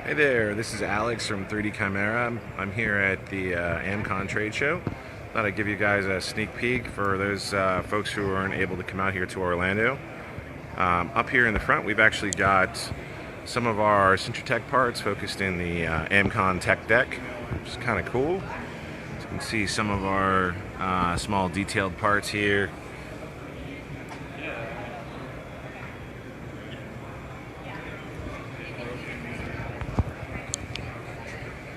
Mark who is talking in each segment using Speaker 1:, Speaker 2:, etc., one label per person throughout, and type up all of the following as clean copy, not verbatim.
Speaker 1: Hey there, this is Alex from 3DChimera. I'm here at the AmCon trade show. Thought I'd give you guys a sneak peek for those folks who aren't able to come out here to Orlando. Up here in the front, we've actually got some of our Sintratec parts focused in the AmCon tech deck, which is kind of cool. So you can see some of our small detailed parts here.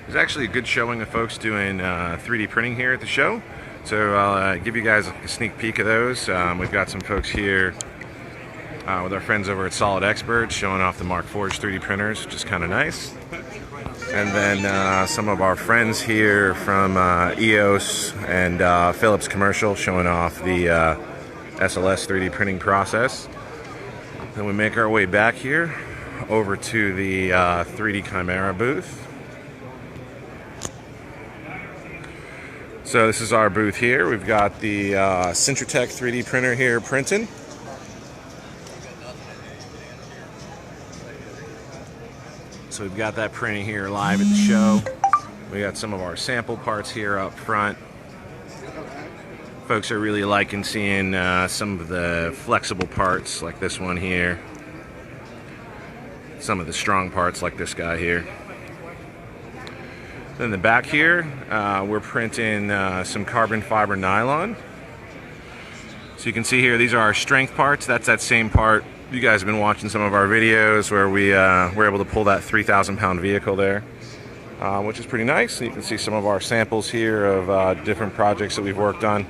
Speaker 1: There's actually a good showing of folks doing 3D printing here at the show, so I'll give you guys a sneak peek of those. We've got some folks here with our friends over at Solid Experts showing off the Mark Forge 3D printers, which is kind of nice. And then some of our friends here from EOS and Philips Commercial showing off the SLS 3D printing process. Then we make our way back here over to the 3DChimera booth. So this is our booth here. We've got the Sintratec 3D printer here printing. So we've got that printing here live at the show. We got some of our sample parts here up front. Folks are really liking seeing some of the flexible parts like this one here. Some of the strong parts like this guy here. Then in the back here, we're printing some carbon fiber nylon. So you can see here, these are our strength parts. That's that same part. You guys have been watching some of our videos where we were able to pull that 3,000 pound vehicle there, which is pretty nice. You can see some of our samples here of different projects that we've worked on.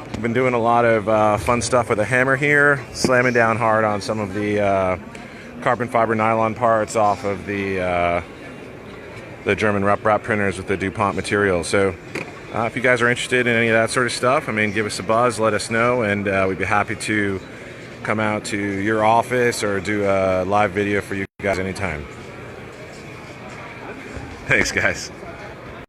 Speaker 1: We've been doing a lot of fun stuff with a hammer here, slamming down hard on some of the carbon fiber nylon parts off of the German RepRap printers with the DuPont material. So if you guys are interested in any of that sort of stuff, I mean, give us a buzz, let us know, and we'd be happy to come out to your office or do a live video for you guys anytime. Thanks, guys.